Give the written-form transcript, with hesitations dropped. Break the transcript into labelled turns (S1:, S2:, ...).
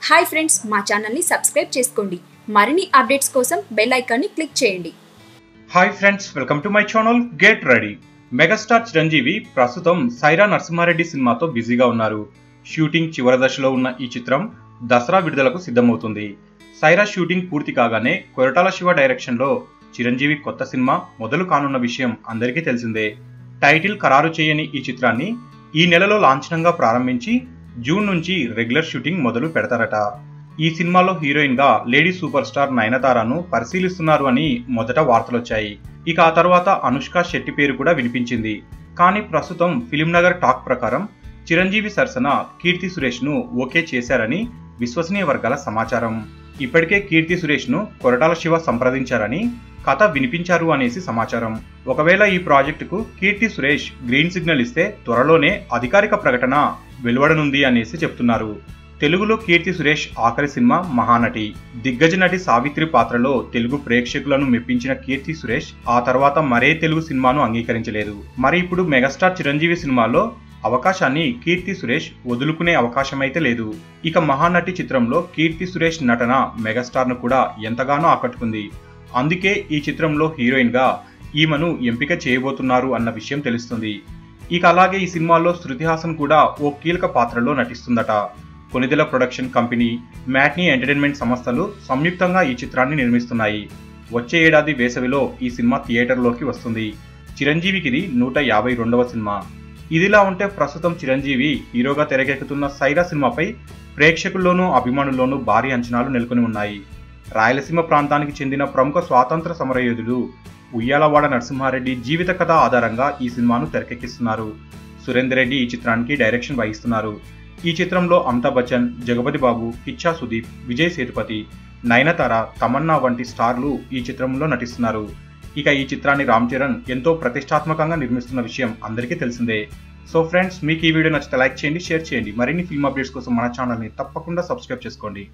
S1: Hi friends, మా ఛానల్ని subscribe చేసుకోండి. మరిన్ని అప్డేట్స్ కోసం బెల్ ఐకాన్ని క్లిక్ చేయండి.
S2: Hi friends, welcome to my channel. Get ready. Megastar Chiranjeevi ప్రస్తుతం సైరా నరసింహారెడ్డి సినిమాతో బిజీగా ఉన్నారు. షూటింగ్ చివరి దశలో ఉన్న ఈ చిత్రం దసరా విడుదలకు సిద్ధమవుతుంది. సైరా షూటింగ్ పూర్తి కాగానే కొరటాల శివ డైరెక్షన్లో చిరంజీవి కొత్త సినిమా మొదలు కానున్న విషయం అందరికీ తెలిసిందే. టైటిల్ ఖరారు చేయని ఈ చిత్రాన్ని ఈ నెలలో లాంఛనంగా ప్రారంభించి జూన్ నుంచి రెగ్యులర్ షూటింగ్ మొదలు పెడతారట. ఈ సినిమాలో హీరోయిన్ గా లేడీ సూపర్ స్టార్ నయనతారను పరిశీలిస్తున్నారు అని మొదట వార్తలొచ్చాయి. ఇక ఆ తర్వాత అనుష్క శెట్టి పేరు కూడా వినిపించింది. కానీ ప్రస్తుతం ఫిలిం నగర్ టాక్ ప్రకారం చిరంజీవి సరసన కీర్తి సురేష్ ను ఓకే చేశారని విశ్వసనీయ వర్గాల సమాచారం. ఇప్పటికే కీర్తి సురేష్ ను కొరటాల శివ సంప్రదించారని, కథ వినిపించారు అనేసి సమాచారం. ఒకవేళ ఈ ప్రాజెక్టుకు కీర్తి సురేష్ గ్రీన్ సిగ్నల్ ఇస్తే త్వరలోనే అధికారిక ప్రకటన వెలువడనుంది అనేసి చెప్తున్నారు. తెలుగులో కీర్తి సురేష్ ఆఖరి సినిమా మహానటి. దిగ్గజ నటి సావిత్రి పాత్రలో తెలుగు ప్రేక్షకులను మెప్పించిన కీర్తి సురేష్ ఆ తర్వాత మరే తెలుగు సినిమాను అంగీకరించలేదు. మరి ఇప్పుడు మెగాస్టార్ చిరంజీవి సినిమాలో అవకాశాన్ని కీర్తి సురేష్ వదులుకునే అవకాశమైతే లేదు. ఇక మహానటి చిత్రంలో కీర్తి సురేష్ నటన మెగాస్టార్ ను కూడా ఎంతగానో ఆకట్టుకుంది. అందుకే ఈ చిత్రంలో హీరోయిన్ గా ఈమెను ఎంపిక చేయబోతున్నారు అన్న విషయం తెలుస్తుంది. ఇక అలాగే ఈ సినిమాలో శృతి హాసన్ కూడా ఓ కీలక పాత్రలో నటిస్తుందట. Konidela production company, matinee entertainment సంస్థలు సంయుక్తంగా ఈ చిత్రాన్ని నిర్మిస్తున్నాయి. వచ్చే ఏడాది వేసవిలో ఈ సినిమా థియేటర్లోకి వస్తుంది. చిరంజీవికి ఇది 152వ సినిమా. ఇదిలా ఉంటే ప్రస్తుతం చిరంజీవి హీరోగా తెరకెక్కుతున్న సైరా సినిమాపై ప్రేక్షకుల్లోనూ అభిమానుల్లోనూ భారీ అంచనాలు నెలకొని ఉన్నాయి. రాయలసీమ ప్రాంతానికి చెందిన ప్రముఖ స్వాతంత్ర సమరయోధుడు ఉయ్యాలవాడ నరసింహారెడ్డి జీవిత కథ ఆధారంగా ఈ సినిమాను తెరకెక్కిస్తున్నారు. సురేందర్ రెడ్డి ఈ చిత్రానికి డైరెక్షన్ వహిస్తున్నారు. ఈ చిత్రంలో అమితాబ్ బచ్చన్, జగపతి బాబు, కిచ్చా సుదీప్, విజయ్ సేతుపతి, నయనతార, తమన్నా వంటి స్టార్లు ఈ చిత్రంలో నటిస్తున్నారు. ఇక ఈ చిత్రాన్ని రామ్ చరణ్ ఎంతో ప్రతిష్టాత్మకంగా నిర్మిస్తున్న విషయం అందరికీ తెలిసిందే. సో ఫ్రెండ్స్, మీకు ఈ వీడియో నచ్చితే లైక్ చేయండి, షేర్ చేయండి. మరిన్ని ఫిల్మ్ అప్డేట్స్ కోసం మన ఛానల్ని తప్పకుండా సబ్స్క్రైబ్ చేసుకోండి.